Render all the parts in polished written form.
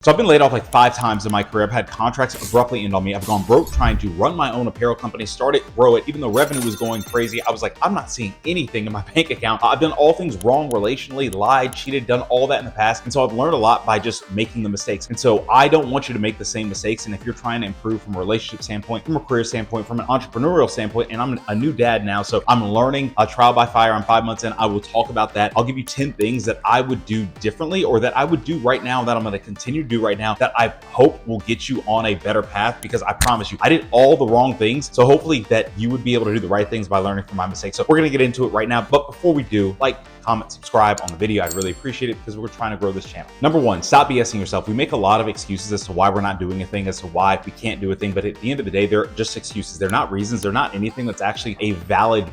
So I've been laid off like 5 times in my career. I've had contracts abruptly end on me. I've gone broke trying to run my own apparel company, start it, grow it. Even though revenue was going crazy, I was like, I'm not seeing anything in my bank account. I've done all things wrong relationally, lied, cheated, done all that in the past. And so I've learned a lot by just making the mistakes. And so I don't want you to make the same mistakes. And if you're trying to improve from a relationship standpoint, from a career standpoint, from an entrepreneurial standpoint, and I'm a new dad now, so I'm learning a trial by fire. I'm 5 months in. I will talk about that. I'll give you 10 things that I would do differently, or that I would do right now, that I'm going to continue to do right now, that I hope will get you on a better path, because I promise you, I did all the wrong things. So hopefully that you would be able to do the right things by learning from my mistakes. So we're going to get into it right now. But before we do, like, comment, subscribe on the video. I'd really appreciate it, because we're trying to grow this channel. Number one, stop BSing yourself. We make a lot of excuses as to why we're not doing a thing, as to why we can't do a thing. But at the end of the day, they're just excuses. They're not reasons. They're not anything that's actually a valid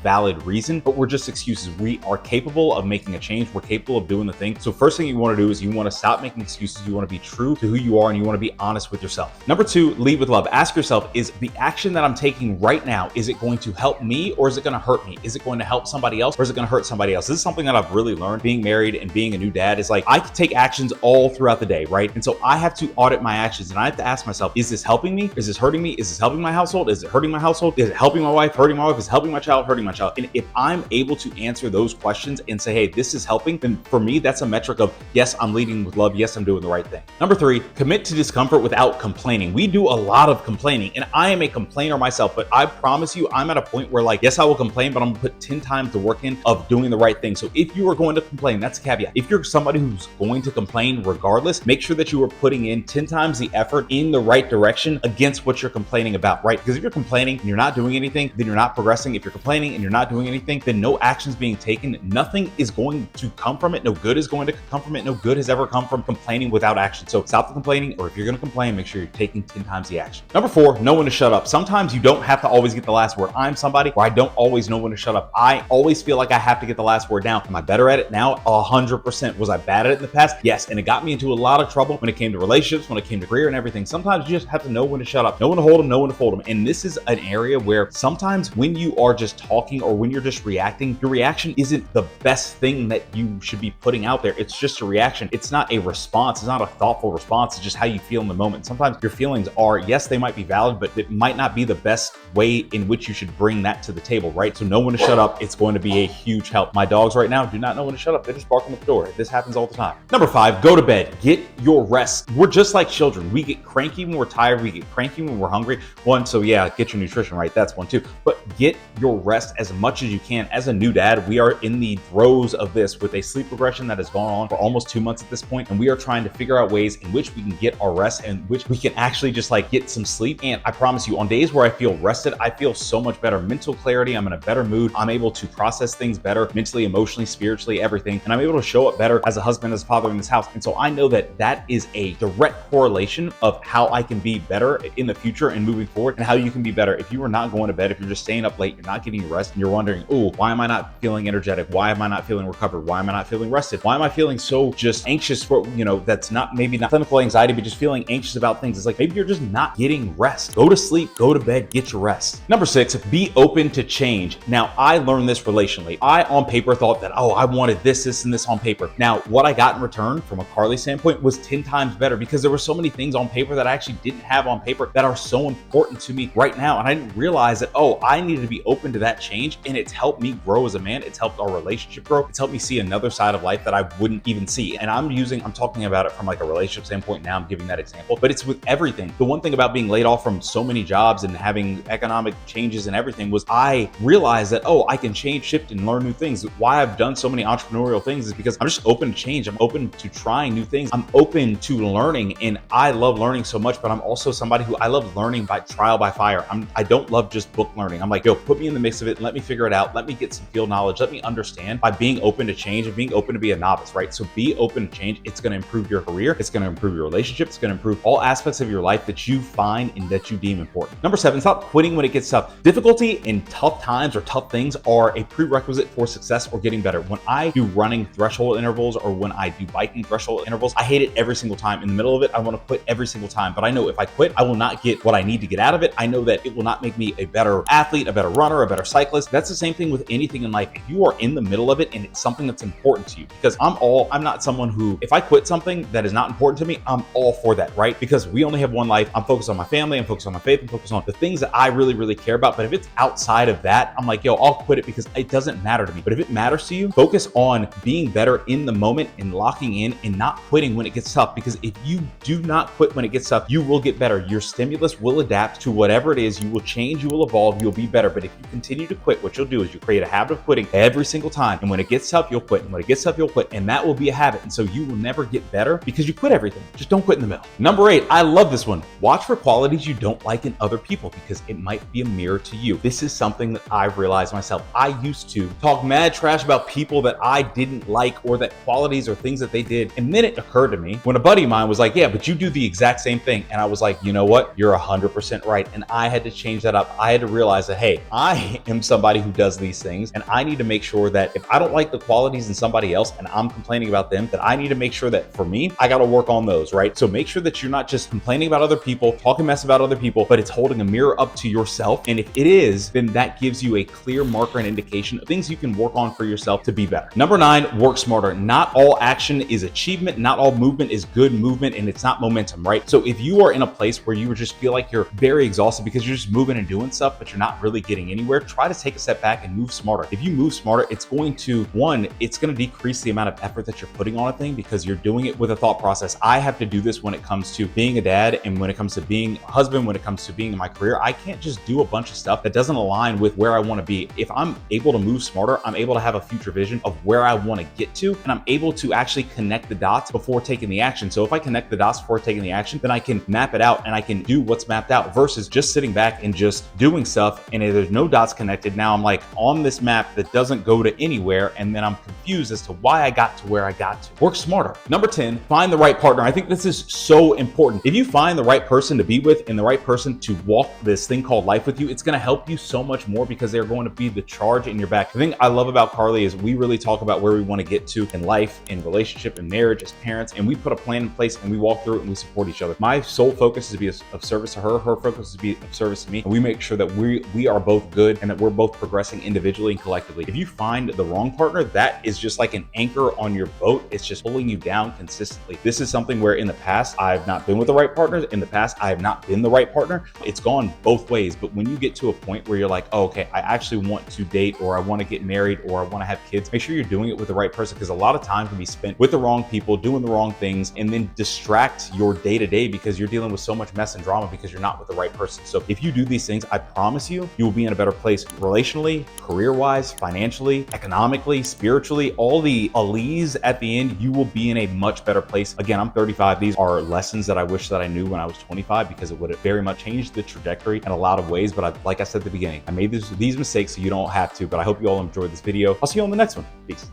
reason, but we're just excuses. We are capable of making a change. We're capable of doing the thing. So first thing you want to do is you want to stop making excuses. You want to be true to who you are, and you want to be honest with yourself. Number two, lead with love. Ask yourself, is the action that I'm taking right now, is it going to help me, or is it going to hurt me? Is it going to help somebody else, or is it going to hurt somebody else? This is something that I've really learned being married and being a new dad. Is like, I can take actions all throughout the day, right? And so I have to audit my actions, and I have to ask myself, is this helping me? Is this hurting me? Is this helping my household? Is it hurting my household? Is it helping my wife? Hurting my wife? Is it helping my child? Hurting my child? And if I'm able to answer those questions and say, hey, this is helping, then for me, that's a metric of, yes, I'm leading with love. Yes, I'm doing the right thing. Number three, commit to discomfort without complaining. We do a lot of complaining, and I am a complainer myself, but I promise you, I'm at a point where, like, yes, I will complain, but I'm gonna put 10 times the work in of doing the right thing. So if you are going to complain, that's a caveat. If you're somebody who's going to complain regardless, make sure that you are putting in 10 times the effort in the right direction against what you're complaining about, right? Because if you're complaining and you're not doing anything, then you're not progressing. If you're complaining and you're not doing anything, then no action's being taken. Nothing is going to come from it. No good is going to come from it. No good has ever come from complaining without action. So stop the complaining, or if you're going to complain, make sure you're taking 10 times the action. Number four, know when to shut up. Sometimes you don't have to always get the last word. I'm somebody where I don't always know when to shut up. I always feel like I have to get the last word down. Am I better at it now? 100%. Was I bad at it in the past? Yes. And it got me into a lot of trouble when it came to relationships, when it came to career and everything. Sometimes you just have to know when to shut up, know when to hold them, know when to fold them. And this is an area where sometimes when you are just talking, or when you're just reacting, your reaction isn't the best thing that you should be putting out there. It's just a reaction. It's not a response. It's not a thoughtful response. It's just how you feel in the moment. Sometimes your feelings are, yes, they might be valid, but it might not be the best way in which you should bring that to the table, right? So know when to shut up. It's going to be a huge help. My dogs right now do not know when to shut up. They just bark on the door. This happens all the time. Number five, go to bed. Get your rest. We're just like children. We get cranky when we're tired. We get cranky when we're hungry. One, so yeah, get your nutrition right. That's one too. But get your rest as much as you can. As a new dad, we are in the throes of this with a sleep regression that has gone on for almost 2 months at this point, and we are trying to figure out ways in which we can get our rest, and which we can actually just like get some sleep. And I promise you, on days where I feel rested, I feel so much better. Mental clarity. I'm in a better mood. I'm able to process things better, mentally, emotionally, spiritually, everything. And I'm able to show up better as a husband, as a father in this house. And so I know that that is a direct correlation of how I can be better in the future and moving forward, and how you can be better if you are not going to bed, if you're just staying up late, you're not getting your rest, and you're wondering, oh, why am I not feeling energetic? Why am I not feeling recovered? Why am I not feeling rested? Why am I feeling so just anxious for, that's not, maybe not clinical anxiety, but just feeling anxious about things. It's like, maybe you're just not getting rest. Go to sleep, go to bed, get your rest. Number six, be open to change. Now, I learned this relationally. I, on paper, thought that, oh, I wanted this, and this on paper. Now, what I got in return from a Carly standpoint was 10 times better, because there were so many things on paper that I actually didn't have on paper that are so important to me right now. And I didn't realize that, oh, I needed to be open to that change. And it's helped me grow as a man. It's helped our relationship grow. It's helped me see another side of life that I wouldn't even see. And I'm talking about it from like a relationship standpoint. Now I'm giving that example, but it's with everything. The one thing about being laid off from so many jobs and having economic changes and everything was I realized that, oh, I can change, shift, and learn new things. Why I've done so many entrepreneurial things is because I'm just open to change. I'm open to trying new things. I'm open to learning, and I love learning so much, but I'm also somebody who I love learning by trial by fire. I don't love just book learning. I'm like, yo, put me in the mix of it and let me figure it out. Let me get some field knowledge. Let me understand by being open to change and being open to be a novice, right? So be open to change. It's going to improve your career. It's going to improve your relationship. It's going to improve all aspects of your life that you find and that you deem important. Number seven, stop quitting when it gets tough. Difficulty and tough times or tough things are a prerequisite for success or getting better. When I do running threshold intervals or when I do biking threshold intervals, I hate it every single time. In the middle of it, I want to quit every single time. But I know if I quit, I will not get what I need to get out of it. I know that it will not make me a better athlete, a better runner, a better cyclist. That's the same thing with anything in life. If you are in the middle of it and it's something that's important to you, because I'm not someone who, if I quit something that is not important to me, I'm all for that, right? Because we only have one life. I'm focused on my family, I'm focused on my faith, I'm focused on the things that I really, really care about. But if it's outside of that, I'm like, yo, I'll quit it because it doesn't matter to me. But if it matters to you, focus on being better in the moment and locking in and not quitting when it gets tough. Because if you do not quit when it gets tough, you will get better. Your stimulus will adapt to whatever it is. You will change, you will evolve, you'll be better. But if you continue to quit, what you'll do is you create a habit of quitting every single time. And when it gets tough, you'll quit. And when it gets tough, you'll quit. And that will be a habit. And so you will never get better because you quit everything. Just don't quit in the middle. Number 8, I love this one. Watch for qualities you don't like in other people because it might be a mirror to you. This is something that I've realized myself. I used to talk mad trash about people that I didn't like or that qualities or things that they did. And then it occurred to me when a buddy of mine was like, yeah, but you do the exact same thing. And I was like, you know what? You're 100% right. And I had to change that up. I had to realize that, hey, I am somebody who does these things. And I need to make sure that if I don't like the qualities in somebody else and I'm complaining about them, that I need to make sure that for me, I got to work on those, right? So make sure that you're not just complaining about other people, talking mess about other people, but it's holding a mirror up to yourself. And if it is, then that gives you a clear marker and indication of things you can work on for yourself to be better. Number 9, work smarter. Not all action is achievement. Not all movement is good movement, and it's not momentum, right? So if you are in a place where you just feel like you're very exhausted because you're just moving and doing stuff, but you're not really getting anywhere, try to take a step back and move smarter. If you move smarter, it's going to, one, it's going to decrease the amount of effort that you're putting on a thing because you're doing it with a thought process. I have to do this when it comes to being a dad and when it comes to being a husband, when it comes to being in my career. I can't just do a bunch of stuff that doesn't align with where I want to be. If I'm able to move smarter, I'm able to have a future vision of where I want to get to, and I'm able to actually connect the dots before taking the action. So if I connect the dots before taking the action, then I can map it out and I can do what's mapped out versus just sitting back and just doing stuff. And if there's no dots connected, now I'm like on this map that doesn't go to anywhere. And then I'm confused as to why I got to where I got to. Work smarter. Number 10, find the right partner. I think this is so important. If you find the right person to be with and the right person to walk this thing called life with you, it's going to help you so much more because they're going to be the charge in your back. The thing I love about Carly is we really talk about where we want to get to in life, in relationship, in marriage, as parents, and we put a plan in place and we walk through it and we support each other. My sole focus is to be of service to her. Her focus is to be of service to me. And we make sure that we are both good and that we're both progressing individually and collectively. If you find the wrong partner, that is just like an anchor on your boat. It's just pulling you down consistently. This is something where in the past, I've not been with the right partners. In the past, I have not been the right partner. It's gone both ways. But when you get to a point where you're like, oh, okay, I actually want to date or I want to get married or I want to have kids, make sure you're doing it with the right person because a lot of time can be spent with the wrong people, doing the wrong things, and then distract your day-to-day because you're dealing with so much mess and drama because you're not with the right person. So if you do these things, I promise you, you will be in a better place relationally, career-wise, financially, economically, spiritually, all the _𝚘𝚎 at the end, you will be in a much better place. Again, I'm 35. These are lessons that I wish that I knew when I was 25 because it would have very much changed the trajectory in a lot of ways. But like I said at the beginning, I made these mistakes so you don't have to, but I hope you all enjoyed this video. I'll see you on the next one. Peace.